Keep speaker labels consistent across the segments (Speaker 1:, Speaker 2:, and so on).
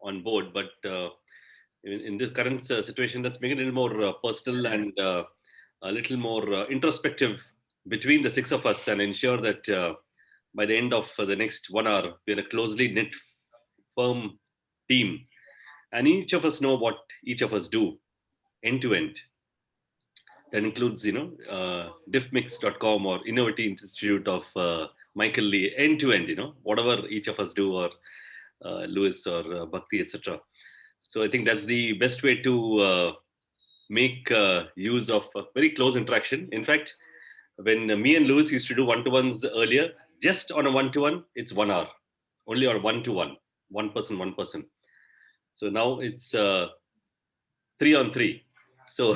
Speaker 1: on board, but in the current situation, let's make it a little more personal and a little more introspective between the six of us, and ensure that by the end of the next 1 hour, we're a closely knit, firm team, and each of us know what each of us do end to end. That includes, diffmix.com or Innovative Institute of Michael Lee, end to end, whatever each of us do, or Lewis or Bhakti, etc. So I think that's the best way to make use of a very close interaction. In fact, when me and Lewis used to do one-to-ones earlier, just on a one-to-one, it's 1 hour, only on one-to-one, one person. So now it's 3 on 3. So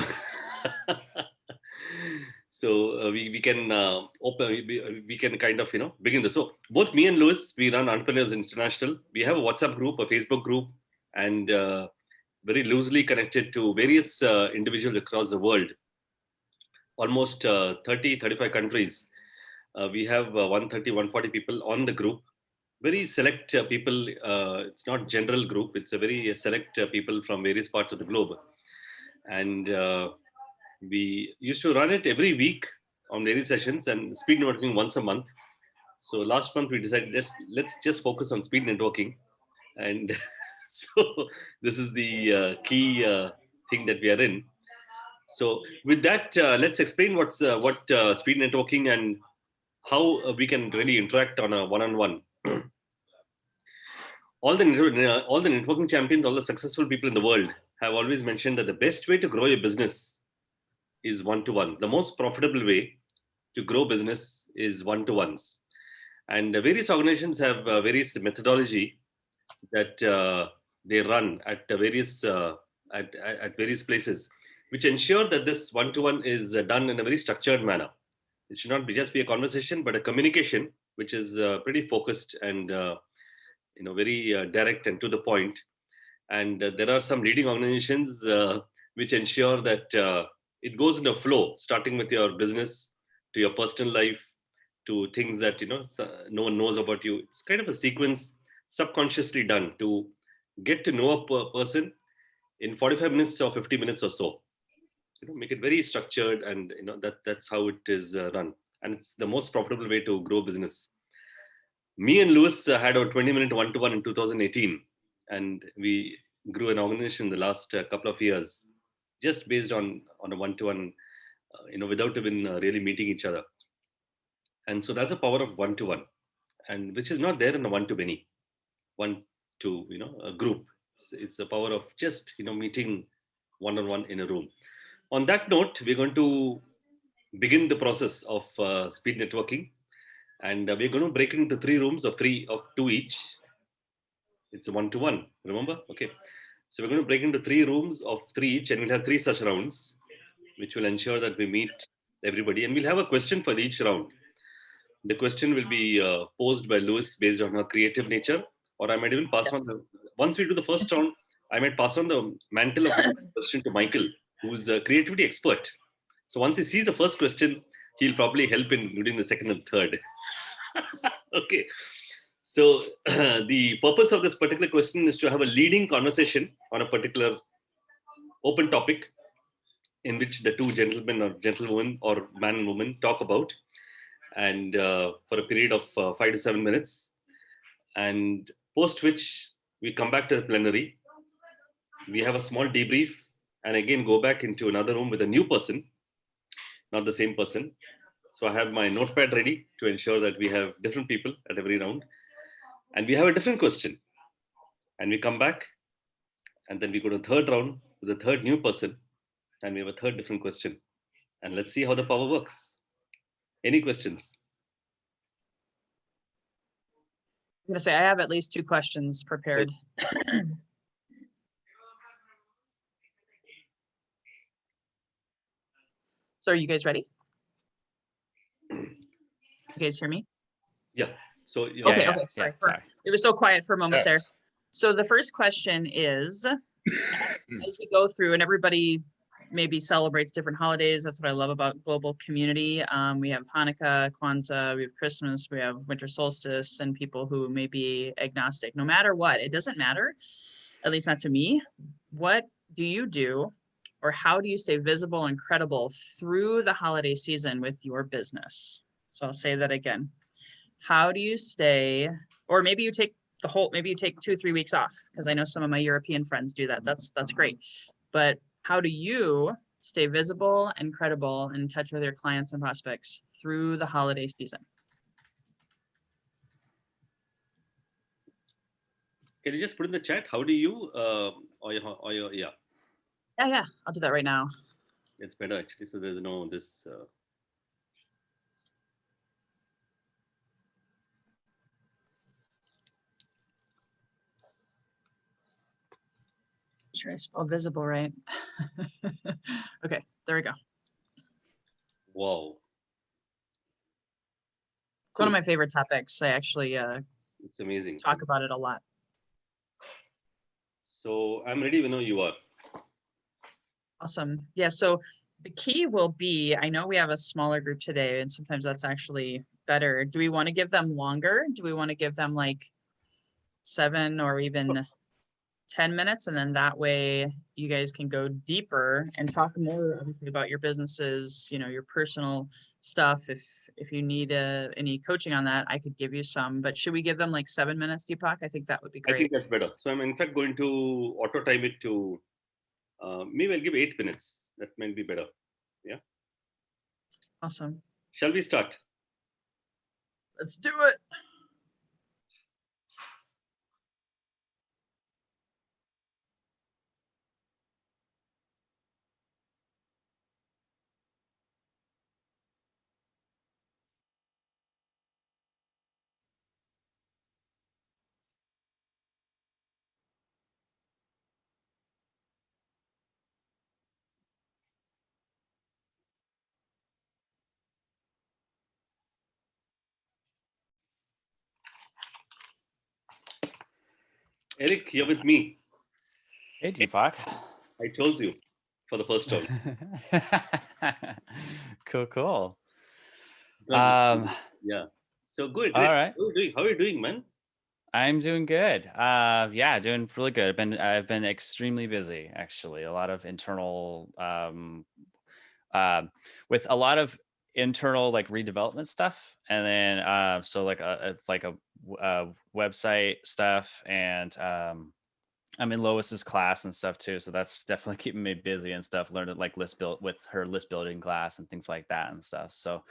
Speaker 1: we can open, we can kind of begin this. So both me and Lewis, we run Entrepreneurs International. We have a WhatsApp group, a Facebook group, and very loosely connected to various individuals across the world, almost 35 countries. We have 130, 140 people on the group. Very select people. It's not general group. It's a very select people from various parts of the globe. And we used to run it every week on various sessions, and speed networking once a month. So last month we decided, let's just focus on speed networking. And so this is the key thing that we are in. So with that, let's explain what speed networking and how we can really interact on a one-on-one. All the networking champions, all the successful people in the world have always mentioned that the best way to grow your business is one-to-one. The most profitable way to grow business is one-to-ones. And various organizations have various methodology that they run at various at various places, which ensure that this one-to-one is done in a very structured manner. It should not be just be a conversation, but a communication which is pretty focused and very direct and to the point. And there are some leading organizations which ensure that it goes in a flow, starting with your business to your personal life to things that no one knows about you. It's kind of a sequence subconsciously done to get to know a person in 45 minutes or 50 minutes or so. Make it very structured, and that's how it is run, and it's the most profitable way to grow business. Me and Lewis had a 20-minute one-to-one in 2018, and we grew an organization in the last couple of years just based on a one-to-one, without even really meeting each other. And so that's the power of one-to-one, and which is not there in a one-to-many, one to a group. It's the power of just meeting one-on-one in a room. On that note, we're going to begin the process of speed networking, and we're going to break it into 3 rooms of 2 each. It's a one-to-one, remember? Okay. So we're going to break into 3 rooms of 3 each, and we'll have 3 such rounds, which will ensure that we meet everybody. And we'll have a question for each round. The question will be posed by Lewis based on her creative nature, or I might even pass on once we do the first round, I might pass on the mantle of the question to Michael, who's a creativity expert. So once he sees the first question, he'll probably help in doing the second and third. Okay. So the purpose of this particular question is to have a leading conversation on a particular open topic in which the 2 gentlemen or gentlewoman or man and woman talk about, and for a period of 5 to 7 minutes, and post which we come back to the plenary. We have a small debrief, and again go back into another room with a new person, not the same person. So I have my notepad ready to ensure that we have different people at every round, and we have a different question, and we come back, and then we go to the third round with the third new person, and we have a third different question, and let's see how the power works. Any questions?
Speaker 2: I'm going to say I have at least 2 questions prepared. So are you guys ready? You guys hear me?
Speaker 1: Yeah. So
Speaker 2: okay. Sorry. It was so quiet for a moment there. So the first question is, as we go through, and everybody maybe celebrates different holidays. That's what I love about global community. We have Hanukkah, Kwanzaa, we have Christmas, we have winter solstice, and people who may be agnostic. No matter what, it doesn't matter. at least not to me. What do you do, or how do you stay visible and credible through the holiday season with your business? So I'll say that again. How do you stay, or maybe you take maybe you take 2-3 weeks off, because I know some of my European friends do that. That's great. But how do you stay visible and credible and in touch with your clients and prospects through the holiday season?
Speaker 1: Can you just put in the chat? How do you, yeah.
Speaker 2: Yeah, I'll do that right now.
Speaker 1: It's better actually. So there's no this.
Speaker 2: Sure, I spell visible right. Okay, there we go.
Speaker 1: Wow.
Speaker 2: It's one of my favorite topics. I actually
Speaker 1: it's amazing.
Speaker 2: Talk about it a lot.
Speaker 1: So I'm ready when you are.
Speaker 2: Awesome. Yeah, so the key will be, I know we have a smaller group today, and sometimes that's actually better. Do we want to give them longer? Do we want to give them like 7 or even 10 minutes? And then that way you guys can go deeper and talk more obviously about your businesses, your personal stuff. If you need any coaching on that, I could give you some, but should we give them like 7 minutes, Deepak? I think that would be great.
Speaker 1: I think that's better. So I'm in fact going to auto time it to, maybe I'll give 8 minutes. That might be better. Yeah.
Speaker 2: Awesome.
Speaker 1: Shall we start?
Speaker 2: Let's do it.
Speaker 1: Eric, you're with me.
Speaker 3: Hey, Deepak.
Speaker 1: I chose you for the first time.
Speaker 3: Cool.
Speaker 1: Yeah. So good.
Speaker 3: All right.
Speaker 1: How are you doing, man?
Speaker 3: I'm doing good. Yeah, doing really good. I've been extremely busy, actually. A lot of internal, with a lot of internal like redevelopment stuff, and then so like a website stuff, and I'm in Lois's class and stuff too, so that's definitely keeping me busy and stuff. Learning like list building class and things like that and stuff. So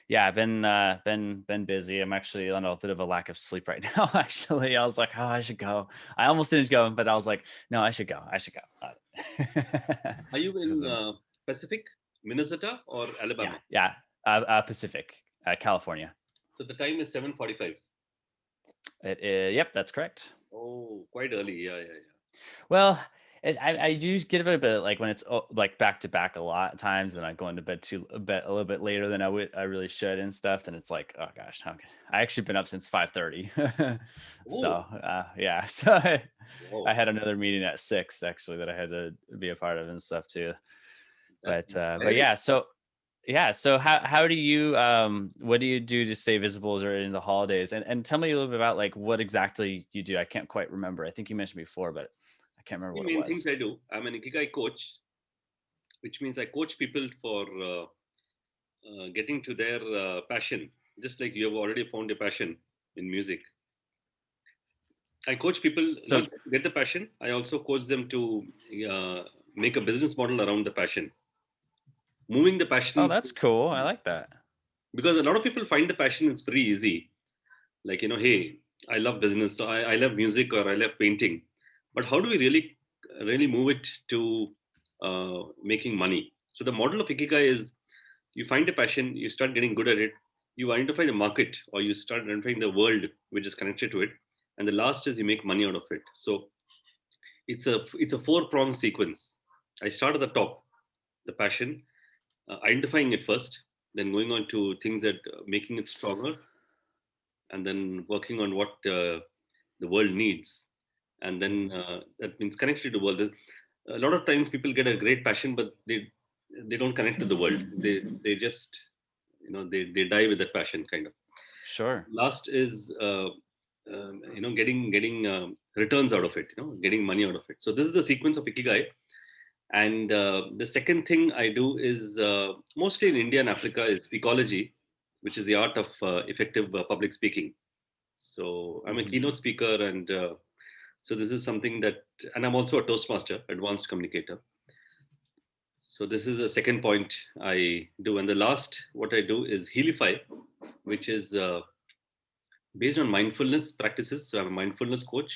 Speaker 3: yeah, I've been busy. I'm actually on a bit of a lack of sleep right now. Actually, I was like, oh, I should go. I almost didn't go, but I was like, no, I should go.
Speaker 1: Are you in Pacific, Minnesota, or Alabama?
Speaker 3: Yeah, Pacific, California.
Speaker 1: So the time is 7:45.
Speaker 3: Yep, that's correct.
Speaker 1: Oh, quite early. Yeah.
Speaker 3: Well, I do get a bit like when it's like back to back a lot of times, and I go into bed a little bit later than I really should and stuff. Then it's like, oh gosh, I actually been up since 5:30. So yeah, so I had another meeting at 6 actually that I had to be a part of and stuff too. But yeah, so how do you what do you do to stay visible during the holidays? And tell me a little bit about like what exactly you do. I can't quite remember. I think you mentioned before, but I can't remember what it was.
Speaker 1: The main things I do, I'm an Ikigai coach, which means I coach people for getting to their passion, just like you have already found a passion in music. I coach people not to get the passion. I also coach them to make a business model around the passion. Moving the passion.
Speaker 3: Oh, that's cool. I like that.
Speaker 1: Because a lot of people find the passion, it's pretty easy. Like, hey, I love business, so I love music, or I love painting. But how do we really move it to making money? So the model of Ikigai is you find a passion, you start getting good at it, you identify the market, or you start identifying the world which is connected to it. And the last is you make money out of it. So it's a 4-pronged sequence. I start at the top, the passion, identifying it first, then going on to things that making it stronger, and then working on what the world needs. And then that means connected to the world. A lot of times people get a great passion, but they don't connect to the world. They just, they die with that passion kind of.
Speaker 3: Sure.
Speaker 1: Last is, getting returns out of it, getting money out of it. So this is the sequence of Ikigai. And the second thing I do is mostly in India and Africa is ecology, which is the art of effective public speaking. So I'm a keynote speaker, and so this is something that, and I'm also a Toastmaster, advanced communicator. So this is a second point I do. And the last, what I do is Healify, which is based on mindfulness practices. So I'm a mindfulness coach,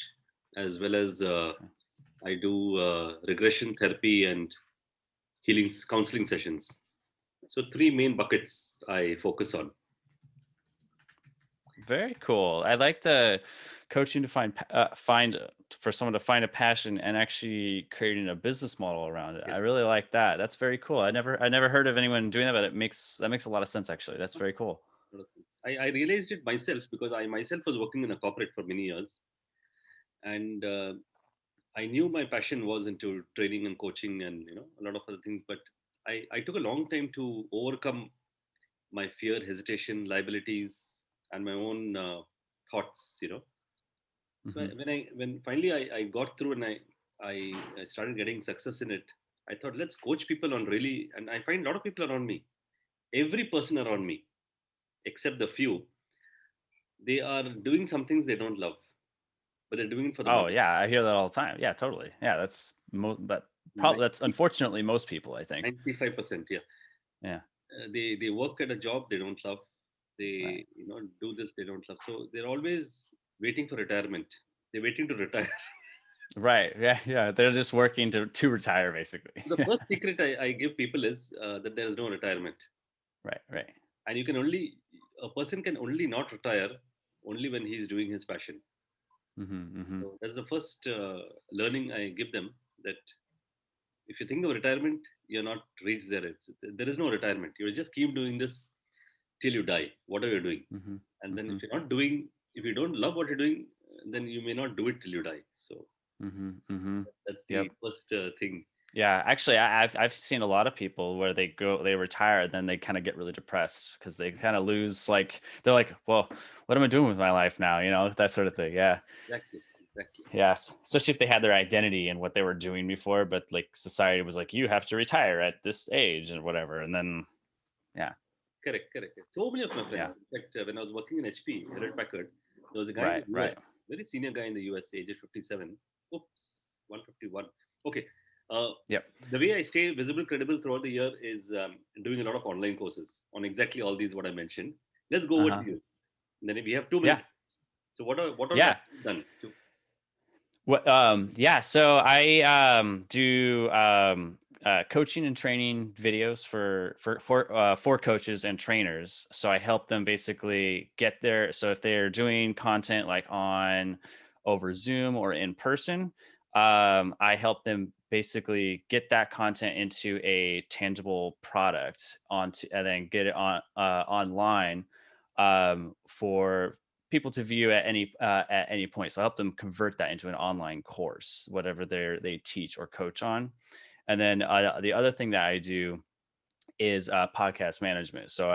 Speaker 1: as well as I do regression therapy and healing counseling sessions. So three main buckets I focus on.
Speaker 3: Very cool. I like the coaching to find for someone to find a passion and actually creating a business model around it.
Speaker 1: Yes.
Speaker 3: I really like that. That's very cool. I never heard of anyone doing that, but that makes a lot of sense actually. That's very cool.
Speaker 1: I realized it myself because I myself was working in a corporate for many years, and I knew my passion was into training and coaching and a lot of other things. But I took a long time to overcome my fear, hesitation, liabilities, and my own thoughts. So when finally I got through and I started getting success in it, I thought, let's coach people on really. And I find a lot of people around me, every person around me, except the few, they are doing some things they don't love, but they're doing it for the
Speaker 3: Oh
Speaker 1: money.
Speaker 3: yeah, I hear that all the time. Yeah, totally. Yeah, that's that's unfortunately most people, I think.
Speaker 1: 95%, yeah.
Speaker 3: Yeah.
Speaker 1: They work at a job they don't love. They
Speaker 3: Right.
Speaker 1: do this they don't love. So they're always waiting for retirement. They're waiting to retire.
Speaker 3: Right. Yeah. Yeah. They're just working to retire, basically.
Speaker 1: The first secret I give people is that there is no retirement.
Speaker 3: Right. Right.
Speaker 1: And a person can only not retire only when he's doing his passion. So that's the first learning I give them, that if you think of retirement, you're not reached there. There is no retirement. You just keep doing this till you die, whatever you're doing. And then if you don't love what you're doing, then you may not do it till you die. So that's the
Speaker 3: Yep.
Speaker 1: first thing.
Speaker 3: Yeah, actually, I've seen a lot of people where they retire, then they kind of get really depressed because they kind of lose, like, they're like, well, what am I doing with my life now? That sort of thing. Yeah.
Speaker 1: Exactly.
Speaker 3: Yes. Especially if they had their identity and what they were doing before, but like society was like, you have to retire at this age and whatever. And then, yeah.
Speaker 1: Correct. So many of my friends,
Speaker 3: Yeah.
Speaker 1: in fact, when I was working in HP, Hewlett Packard, there was a guy in
Speaker 3: Right.
Speaker 1: the US,
Speaker 3: Right.
Speaker 1: very senior guy in the US, age of 57. Oops, 151. Okay.
Speaker 3: Yep.
Speaker 1: The way I stay visible, credible throughout the year is doing a lot of online courses on exactly all these what I mentioned. Let's go over to you. And then we have 2 minutes.
Speaker 3: Yeah.
Speaker 1: So what are
Speaker 3: Yeah.
Speaker 1: done?
Speaker 3: What? Yeah. So I do coaching and training videos for coaches and trainers. So I help them basically get there. So if they're doing content like over Zoom or in person, I help them basically get that content into a tangible product and then get it online for people to view at any point. So I help them convert that into an online course, whatever they teach or coach on. And then the other thing that I do is podcast management. So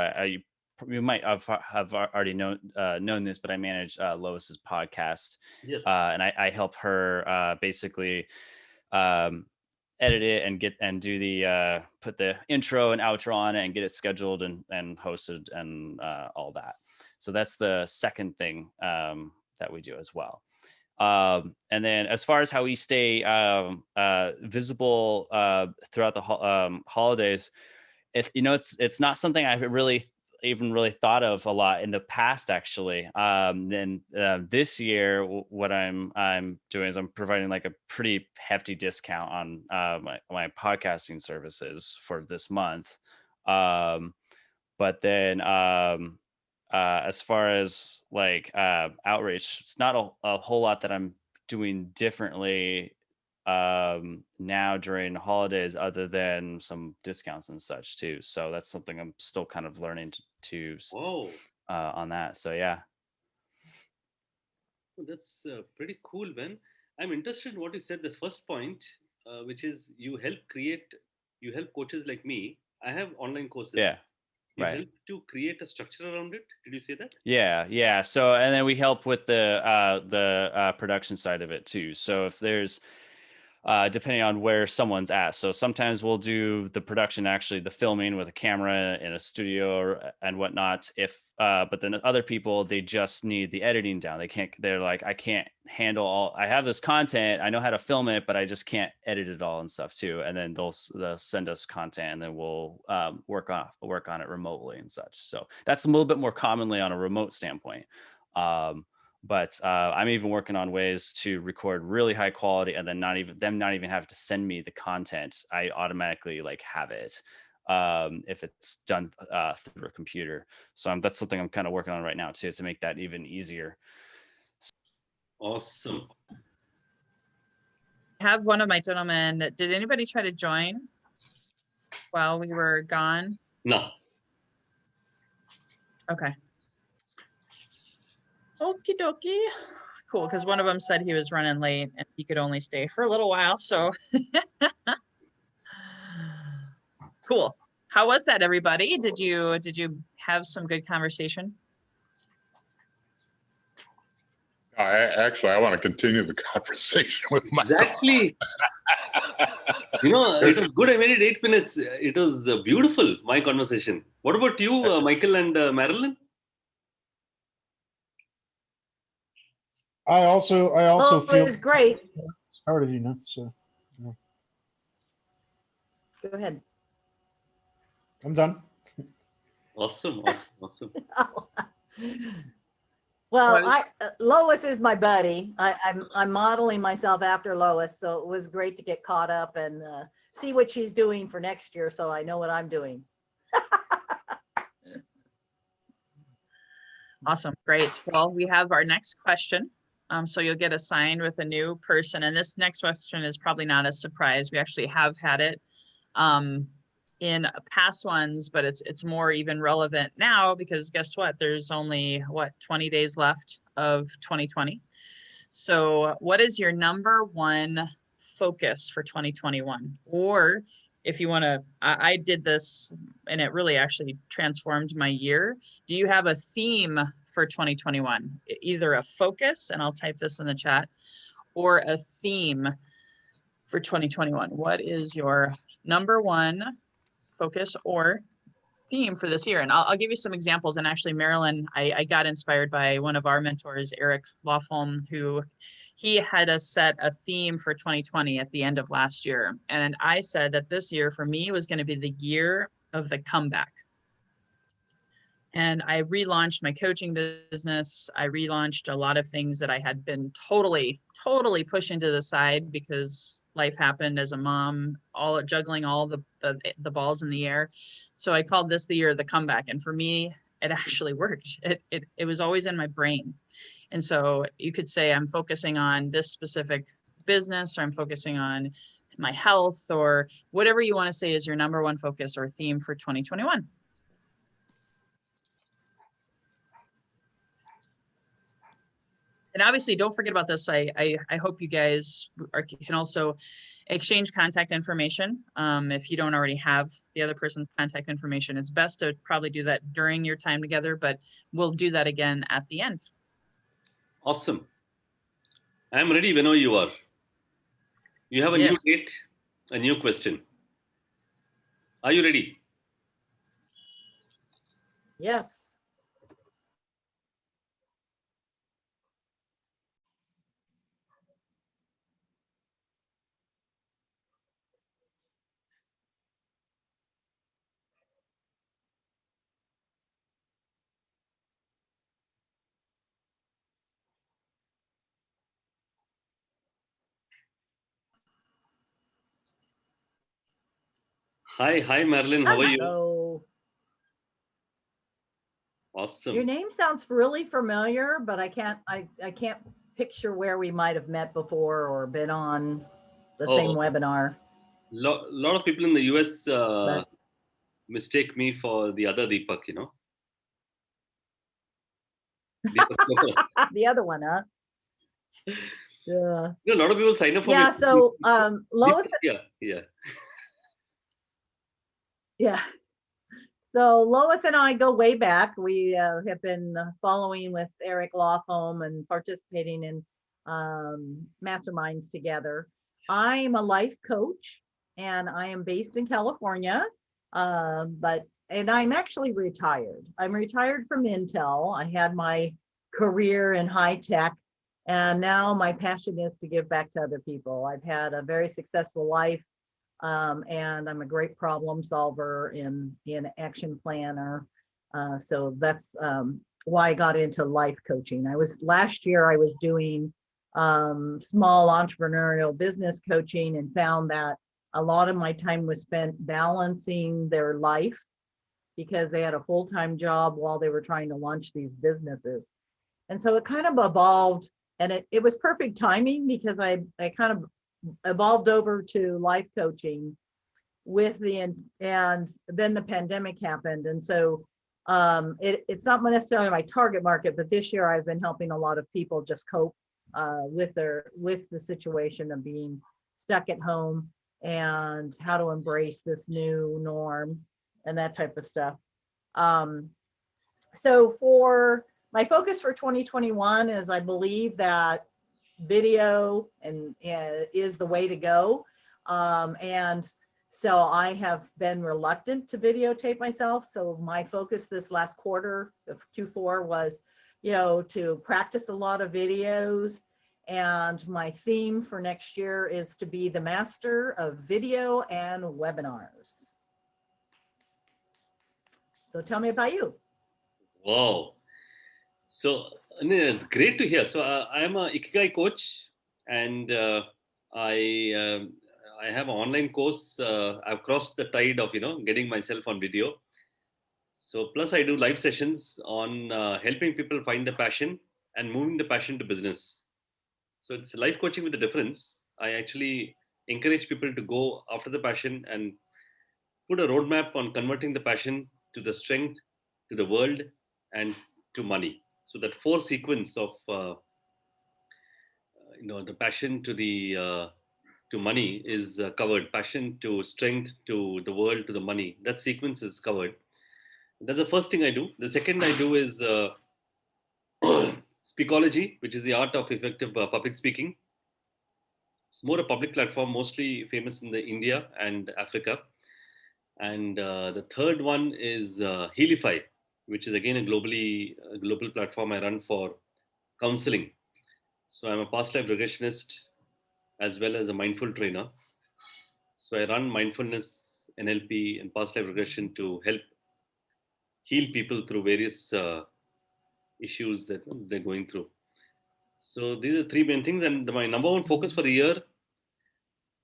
Speaker 3: you might have already known this, but I manage Lois's podcast.
Speaker 1: Yes.
Speaker 3: And I help her basically edit it and do the put the intro and outro on it and get it scheduled and hosted and all that. So that's the second thing that we do as well. And then as far as how we stay visible throughout the holidays, it's not something I've really thought of a lot in the past, actually. Then this year, what I'm doing is I'm providing like a pretty hefty discount on my podcasting services for this month. But then as far as like outreach, it's not a whole lot that I'm doing differently now during holidays, other than some discounts and such too. So that's something I'm still kind of learning to on that. So yeah.
Speaker 1: That's pretty cool, Ben. I'm interested in what you said, this first point, which is you help coaches like me. I have online courses.
Speaker 3: Yeah.
Speaker 1: You
Speaker 3: Right.
Speaker 1: help to create a structure around it. Did you say that?
Speaker 3: Yeah. So, and then we help with the production side of it too. So if there's depending on where someone's at. So sometimes we'll do the production, actually the filming with a camera in a studio and whatnot. But then other people, they just need the editing down. They're like, I can't handle all, I have this content, I know how to film it, but I just can't edit it all and stuff too. And then they'll send us content and then we'll work on it remotely and such. So that's a little bit more commonly on a remote standpoint. But I'm even working on ways to record really high quality and then not even have to send me the content. I automatically like have it if it's done through a computer. So that's something I'm kind of working on right now too, to make that even easier.
Speaker 1: Awesome.
Speaker 2: I have one of my gentlemen. Did anybody try to join while we were gone?
Speaker 1: No.
Speaker 2: Okay. Okie dokie. Cool, because one of them said he was running late and he could only stay for a little while. So cool. How was that, everybody? Did you have some good conversation?
Speaker 4: Actually, I want to continue the conversation with Michael.
Speaker 1: Exactly. You know, it was good. I made it 8 minutes. It was beautiful, my conversation. What about you, Michael and Marilyn?
Speaker 5: I also
Speaker 6: Well,
Speaker 5: feel
Speaker 6: it was great.
Speaker 5: started, you know. So
Speaker 6: Go ahead.
Speaker 5: I'm done.
Speaker 1: Awesome.
Speaker 6: Well,
Speaker 2: Was-
Speaker 6: Lois is my buddy. I'm modeling myself after Lois, so it was great to get caught up and see what she's doing for next year, so I know what I'm doing.
Speaker 2: Awesome. Great. Well, we have our next question. So you'll get assigned with a new person. And this next question is probably not a surprise. We actually have had it in past ones, but it's more even relevant now because guess what? There's only 20 days left of 2020. So what is your number one focus for 2021? Or if you want to, I did this and it really actually transformed my year. Do you have a theme for 2021? Either a focus, and I'll type this in the chat, or a theme for 2021. What is your number one focus or theme for this year? And I'll give you some examples. And actually, Marilyn, I got inspired by one of our mentors, Eric Lofholm, who he had us set a theme for 2020 at the end of last year. And I said that this year for me was going to be the year of the comeback. And I relaunched my coaching business. I relaunched a lot of things that I had been totally pushing to the side because life happened as a mom, all juggling all the balls in the air. So I called this the year of the comeback. And for me, it actually worked. It was always in my brain. And so you could say I'm focusing on this specific business, or I'm focusing on my health, or whatever you want to say is your number one focus or theme for 2021. And obviously, don't forget about this. I hope you guys can also exchange contact information. If you don't already have the other person's contact information, it's best to probably do that during your time together, but we'll do that again at the end.
Speaker 1: Awesome. I'm ready whenever you are. You have a new date, a new question. Are you ready?
Speaker 6: Yes.
Speaker 1: Hi, Marilyn. How are you?
Speaker 6: Hello.
Speaker 1: Awesome.
Speaker 6: Your name sounds really familiar, but I can't picture where we might have met before or been on the same webinar.
Speaker 1: Lot of people in the US mistake me for the other Deepak, you know.
Speaker 6: The other one, huh? Yeah.
Speaker 1: You know, a lot of people sign up for
Speaker 6: Yeah.
Speaker 1: me.
Speaker 6: So Lois.
Speaker 1: Yeah.
Speaker 6: Yeah. So Lois and I go way back. We have been following with Eric Lawhome and participating in masterminds together. I'm a life coach and I am based in California, and I'm actually retired. I'm retired from Intel. I had my career in high tech, and now my passion is to give back to other people. I've had a very successful life. And I'm a great problem solver in action planner. So that's why I got into life coaching. Last year I was doing small entrepreneurial business coaching and found that a lot of my time was spent balancing their life because they had a full-time job while they were trying to launch these businesses. And so it kind of evolved, and it was perfect timing because I kind of evolved over to life coaching and then the pandemic happened. And so it's not necessarily my target market, but this year I've been helping a lot of people just cope with the situation of being stuck at home and how to embrace this new norm and that type of stuff. So for my focus for 2021 is I believe that video is the way to go. And so I have been reluctant to videotape myself. So my focus this last quarter of Q4 was, to practice a lot of videos. And my theme for next year is to be the master of video and webinars. So tell me about you.
Speaker 1: Wow. So it's great to hear. So I am a Ikigai coach, and I have an online course. I've crossed the tide of getting myself on video. So plus I do live sessions on helping people find the passion and moving the passion to business. So it's life coaching with a difference. I actually encourage people to go after the passion and put a roadmap on converting the passion to the strength, to the world, and to money. So that four sequence of the passion to the to money is covered. Passion to strength to the world to the money. That sequence is covered. That's the first thing I do. The second I do is speakology, which is the art of effective public speaking. It's more a public platform, mostly famous in the India and Africa. And the third one is Healify, which is again a global platform I run for counseling. So I'm a past life regressionist as well as a mindful trainer. So I run mindfulness, NLP, and past life regression to help heal people through various issues that they're going through. So these are three main things, and my number one focus for the year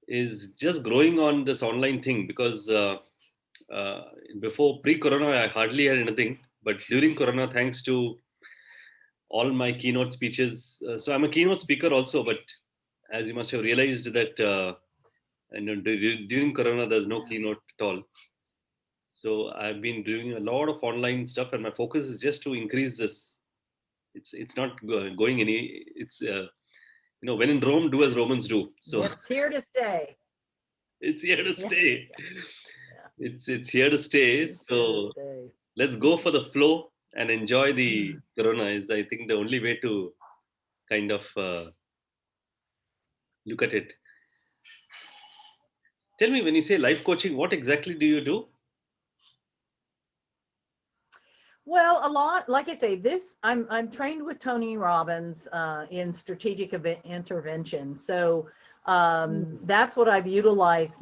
Speaker 1: is just growing on this online thing because before pre-corona I hardly had anything, but during corona, thanks to all my keynote speeches, so I'm a keynote speaker also, but as you must have realized that during corona there's no keynote at all. So I've been doing a lot of online stuff, and my focus is just to increase this. It's not going any. It's when in Rome, do as Romans do. So
Speaker 6: It's here to stay.
Speaker 1: it's here to
Speaker 6: Yeah.
Speaker 1: stay.
Speaker 6: Yeah.
Speaker 1: It's here to stay.
Speaker 6: It's here
Speaker 1: So
Speaker 6: to stay.
Speaker 1: let's go for the flow and enjoy the corona. Is I think the only way to kind of look at it. Tell me, when you say life coaching, what exactly do you do?
Speaker 6: Well, a lot, like I say, I'm trained with Tony Robbins in strategic intervention. So that's what I've utilized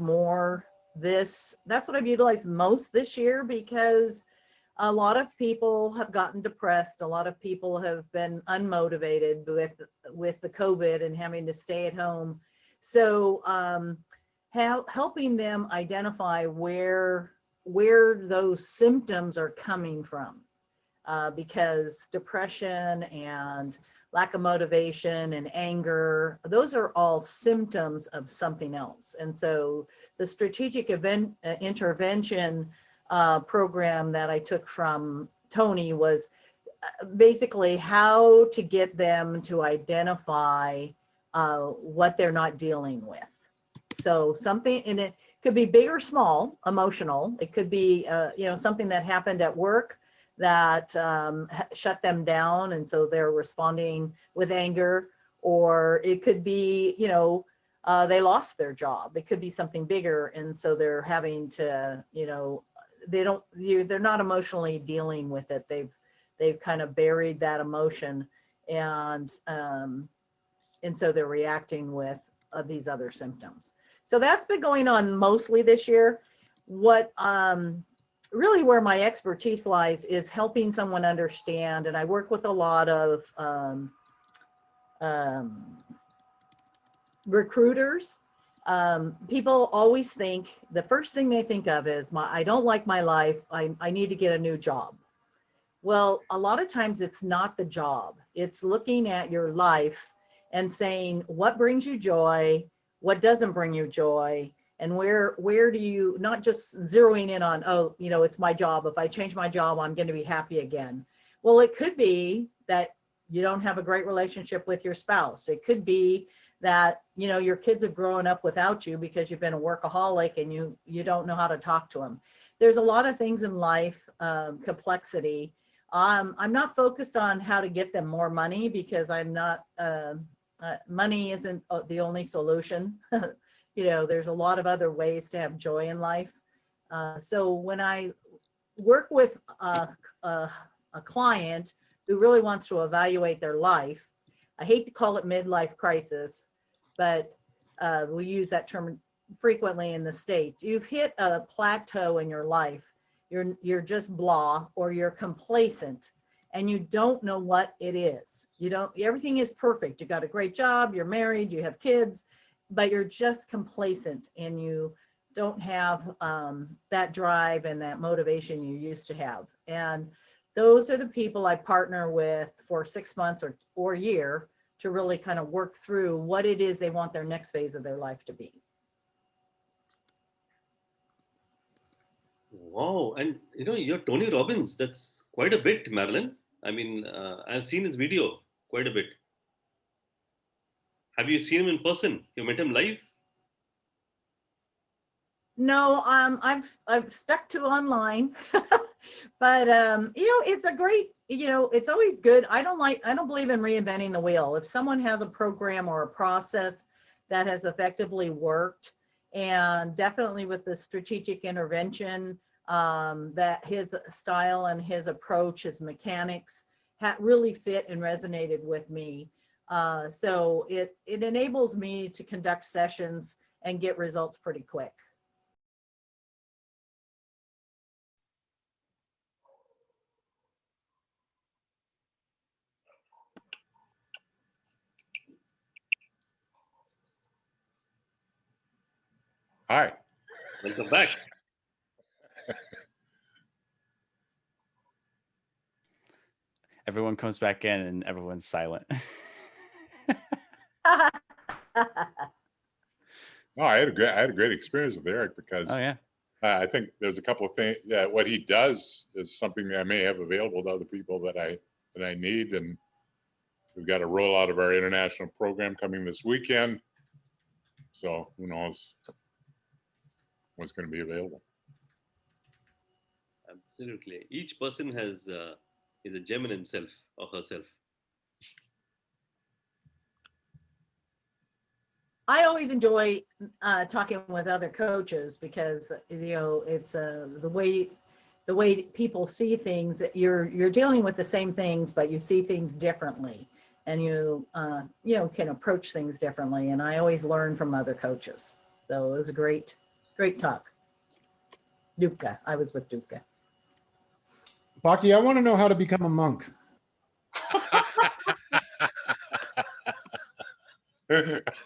Speaker 6: that's what I've utilized most this year, because a lot of people have gotten depressed. A lot of people have been unmotivated with the COVID and having to stay at home. So helping them identify where those symptoms are coming from. Because depression and lack of motivation and anger, those are all symptoms of something else. And so the strategic intervention program that I took from Tony was basically how to get them to identify what they're not dealing with. So something, and it could be big or small, emotional. It could be, something that happened at work that shut them down. And so they're responding with anger, or it could be, they lost their job. It could be something bigger. And so they're having to, they're not emotionally dealing with it. They've kind of buried that emotion, and so they're reacting with these other symptoms. So that's been going on mostly this year. What really where my expertise lies is helping someone understand, and I work with a lot of recruiters. People always think, the first thing they think of is, I don't like my life, I need to get a new job. Well, a lot of times it's not the job. It's looking at your life and saying, what brings you joy? What doesn't bring you joy? And where do you, not just zeroing in on, it's my job. If I change my job, I'm going to be happy again. Well, it could be that you don't have a great relationship with your spouse. It could be that, your kids have grown up without you because you've been a workaholic and you don't know how to talk to them. There's a lot of things in life, complexity. I'm not focused on how to get them more money, because I'm not, money isn't the only solution. There's a lot of other ways to have joy in life. So when I work with a client who really wants to evaluate their life, I hate to call it midlife crisis, but we use that term frequently in the States. You've hit a plateau in your life. You're just blah, or you're complacent, and you don't know what it is. Everything is perfect. You got a great job, you're married, you have kids, but you're just complacent, and you don't have that drive and that motivation you used to have. And those are the people I partner with for 6 months or a year to really kind of work through what it is they want their next phase of their life to be.
Speaker 1: Wow. And you're Tony Robbins. That's quite a bit, Marilyn. I mean, I've seen his video quite a bit. Have you seen him in person? You met him live?
Speaker 6: No, I've stuck to online, but it's a great, it's always good. I don't believe in reinventing the wheel. If someone has a program or a process that has effectively worked, and definitely with the strategic intervention, that his style and his approach, his mechanics really fit and resonated with me. So it enables me to conduct sessions and get results pretty quick.
Speaker 4: Hi.
Speaker 1: Welcome back.
Speaker 3: Everyone comes back in and everyone's silent.
Speaker 4: No, I had a great experience with Eric, because
Speaker 3: Oh yeah.
Speaker 4: I think there's a couple of things that what he does is something that I may have available to other people that I need. And we've got a rollout of our international program coming this weekend. So who knows what's going to be available.
Speaker 1: Absolutely. Each person is a gem in himself or herself.
Speaker 6: I always enjoy talking with other coaches, because it's the way people see things. You're dealing with the same things, but you see things differently, and you can approach things differently. And I always learn from other coaches. So it was a great talk. Dupka, I was with Dupka.
Speaker 5: Bhakti, I want to know how to become a monk.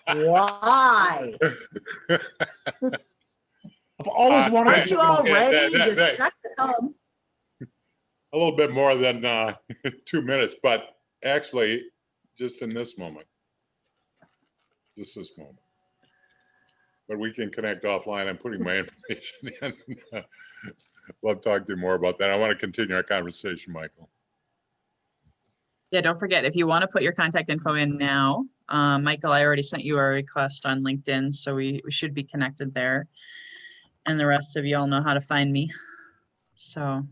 Speaker 6: Why?
Speaker 5: I've always wanted
Speaker 6: Aren't
Speaker 5: to
Speaker 6: you
Speaker 5: become a monk.
Speaker 6: already? You're stuck at home.
Speaker 4: A little bit more than 2 minutes, but actually just in this moment. Just this moment. But we can connect offline. I'm putting my information in. Love talking to you more about that. I want to continue our conversation, Michael.
Speaker 2: Yeah, don't forget, if you want to put your contact info in now, Michael, I already sent you a request on LinkedIn, so we should be connected there. And the rest of you all know how to find me. So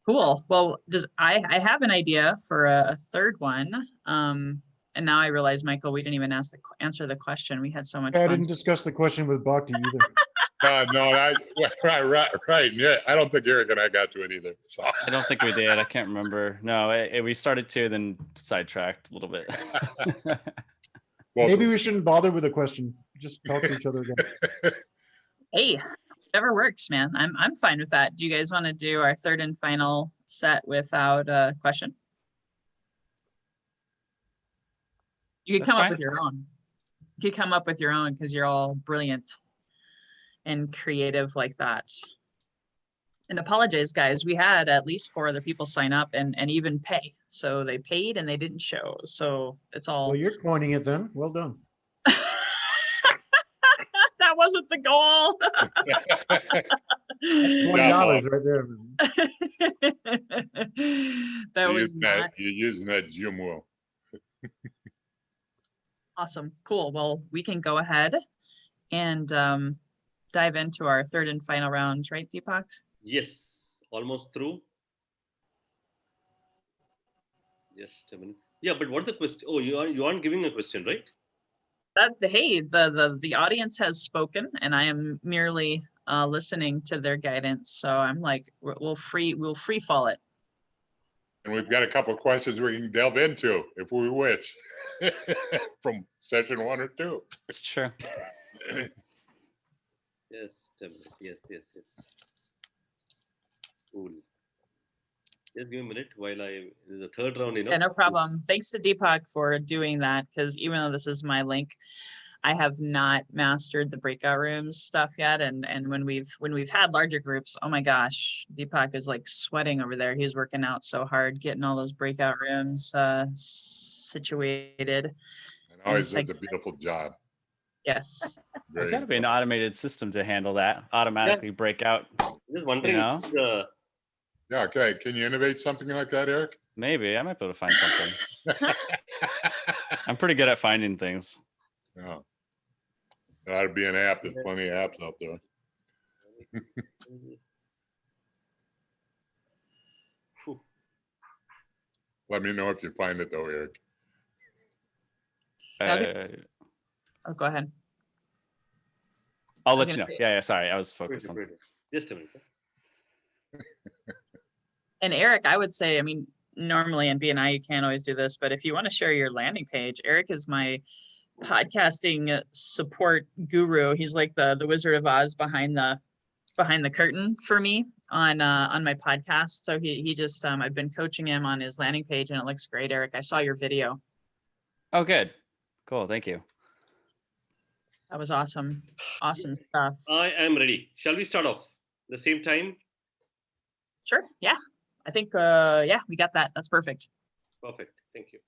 Speaker 2: cool. Well, I have an idea for a third one. And now I realize, Michael, we didn't even answer the question. We had so much
Speaker 5: I
Speaker 2: fun.
Speaker 5: didn't discuss the question with Bhakti either.
Speaker 4: Right. Yeah, I don't think Eric and I got to it either. So.
Speaker 3: I don't think we did. I can't remember. No, we started to, then sidetracked a little bit.
Speaker 5: Maybe we shouldn't bother with a question. Just talk to each other again.
Speaker 2: Hey, whatever works, man. I'm fine with that. Do you guys want to do our third and final set without a question? You could come up with your own. You could come up with your own because you're all brilliant and creative like that. And apologize, guys. We had at least 4 other people sign up and even pay. So they paid and they didn't show. So it's all.
Speaker 5: Well, you're coining it then. Well done.
Speaker 2: That wasn't the goal.
Speaker 5: $20 right there.
Speaker 2: That was not.
Speaker 4: You're using that gym wheel.
Speaker 2: Awesome. Cool. Well, we can go ahead and dive into our third and final round, right, Deepak?
Speaker 1: Yes, almost through. Just a minute. Yeah, but what's the question? Oh, you aren't giving a question, right?
Speaker 2: Hey, the audience has spoken, and I am merely listening to their guidance. So I'm like, we'll free fall it.
Speaker 4: And we've got a couple of questions we can delve into if we wish from session 1 or 2.
Speaker 3: It's true.
Speaker 1: Yes. Cool. Just give me a minute while there's a third round,
Speaker 2: Yeah, no problem. Thanks to Deepak for doing that, because even though this is my link, I have not mastered the breakout rooms stuff yet. And when we've had larger groups, oh my gosh, Deepak is like sweating over there. He's working out so hard, getting all those breakout rooms situated.
Speaker 4: And always does a beautiful job.
Speaker 2: Yes.
Speaker 3: There's got to be an automated system to handle that. Automatically break out.
Speaker 1: Just wondering.
Speaker 4: Yeah, okay. Can you innovate something like that, Eric?
Speaker 3: Maybe. I might be able to find something. I'm pretty good at finding things.
Speaker 4: Yeah. That ought to be an app. There's plenty of apps out there. Let me know if you find it though, Eric.
Speaker 2: Oh, go ahead.
Speaker 3: I'll let you know. Yeah, sorry. I was focused on.
Speaker 1: Just a minute.
Speaker 2: And Eric, I would say, I mean, normally in BNI, you can't always do this, but if you want to share your landing page, Eric is my podcasting support guru. He's like the Wizard of Oz behind the curtain for me on my podcast. So he just I've been coaching him on his landing page, and it looks great. Eric, I saw your video.
Speaker 3: Oh, good. Cool. Thank you.
Speaker 2: That was awesome. Awesome stuff.
Speaker 1: I am ready. Shall we start off the same time?
Speaker 2: Sure. Yeah. I think yeah, we got that. That's perfect.
Speaker 1: Perfect. Thank you.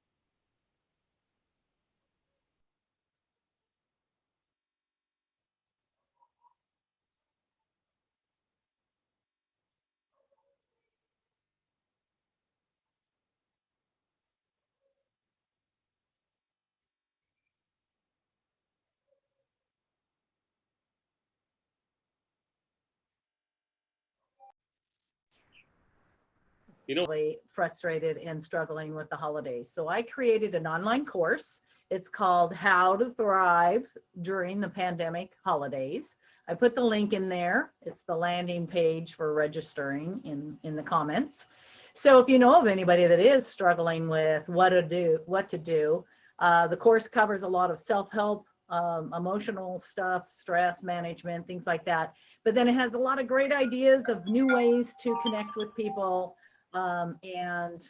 Speaker 6: Frustrated and struggling with the holidays. So I created an online course. It's called How to Thrive During the Pandemic Holidays. I put the link in there. It's the landing page for registering in the comments. So if you know of anybody that is struggling with what to do, the course covers a lot of self-help, emotional stuff, stress management, things like that. But then it has a lot of great ideas of new ways to connect with people, and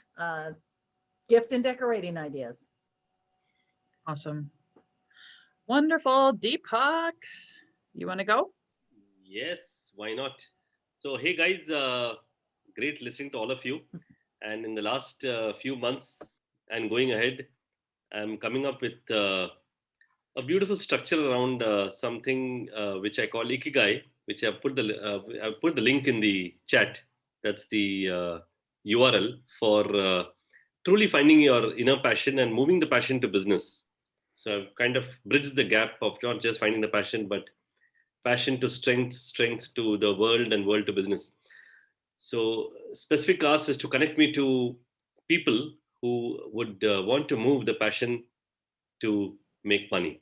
Speaker 6: gift and decorating ideas.
Speaker 2: Awesome. Wonderful. Deepak, you want to go?
Speaker 1: Yes, why not? So, hey guys, great listening to all of you. And in the last few months and going ahead, I'm coming up with a beautiful structure around something which I call Ikigai, which I've put the link in the chat. That's the URL for truly finding your inner passion and moving the passion to business. So I've kind of bridged the gap of not just finding the passion, but passion to strength, strength to the world, and world to business. So specific ask is to connect me to people who would want to move the passion to make money.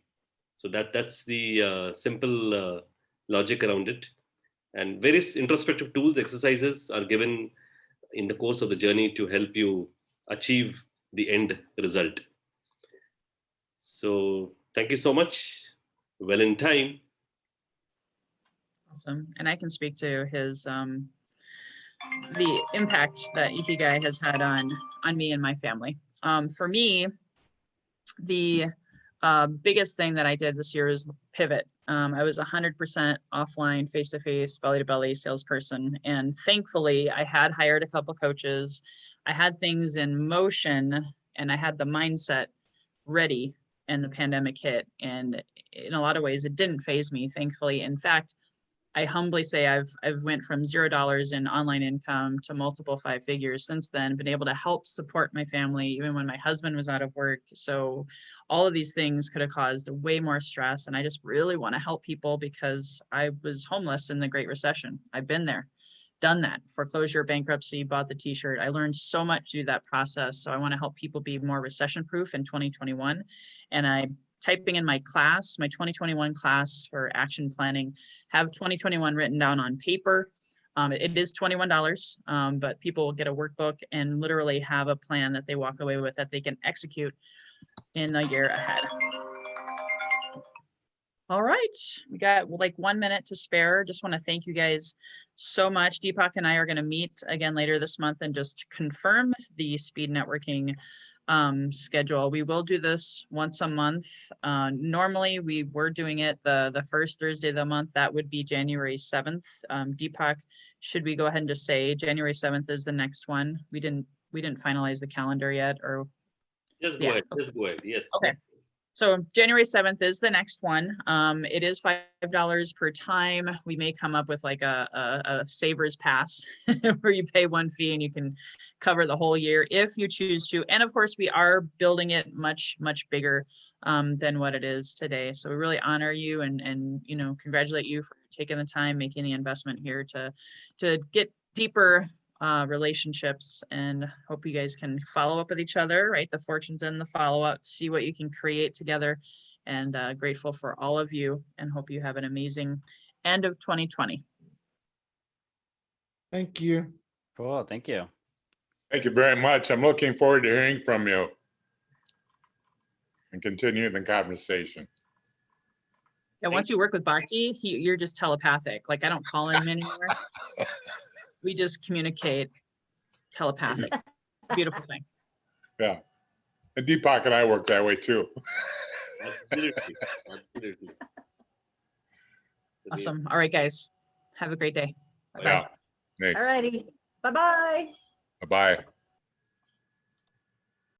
Speaker 1: So that's the simple logic around it. And various introspective tools, exercises are given in the course of the journey to help you achieve the end result. So thank you so much. Well in time.
Speaker 2: Awesome. And I can speak to his the impact that Ikigai has had on me and my family. For me, the biggest thing that I did this year is pivot. I was 100% offline, face-to-face, belly-to-belly salesperson. And thankfully, I had hired a couple coaches. I had things in motion and I had the mindset ready, and the pandemic hit. And in a lot of ways, it didn't phase me, thankfully. In fact, I humbly say I've went from $0 in online income to multiple 5 figures since then, been able to help support my family even when my husband was out of work. So all of these things could have caused way more stress. And I just really want to help people because I was homeless in the Great Recession. I've been there, done that, foreclosure, bankruptcy, bought the t-shirt. I learned so much through that process. So I want to help people be more recession proof in 2021. And I'm typing in my class, my 2021 class for action planning, have 2021 written down on paper. It is $21, but people will get a workbook and literally have a plan that they walk away with that they can execute in the year ahead. All right, we got like 1 minute to spare. Just want to thank you guys so much. Deepak and I are going to meet again later this month and just confirm the speed networking schedule. We will do this once a month. Normally we were doing it the first Thursday of the month. That would be January 7th. Deepak, should we go ahead and just say January 7th is the next one? We didn't finalize the calendar yet, or
Speaker 1: Just go ahead. Just go ahead. Yes.
Speaker 2: okay. So January 7th is the next one. It is $5 per time. We may come up with like a saver's pass where you pay one fee and you can cover the whole year if you choose to. And of course, we are building it much, much bigger than what it is today. So we really honor you and you know, congratulate you for taking the time, making the investment here to get deeper relationships, and hope you guys can follow up with each other, right? The fortune's in the follow-up, see what you can create together, and grateful for all of you, and hope you have an amazing end of 2020.
Speaker 5: Thank you.
Speaker 3: Cool. Thank you.
Speaker 4: Thank you very much. I'm looking forward to hearing from you and continuing the conversation.
Speaker 2: Yeah, once you work with Bhakti, you're just telepathic. Like, I don't call him anymore. We just communicate telepathic. Beautiful thing.
Speaker 4: Yeah. And Deepak and I work that way too.
Speaker 1: Absolutely. Absolutely.
Speaker 2: Awesome. All right, guys. Have a great day. Bye-bye.
Speaker 4: Yeah. Thanks.
Speaker 6: All righty. Bye-bye.
Speaker 4: Bye-bye.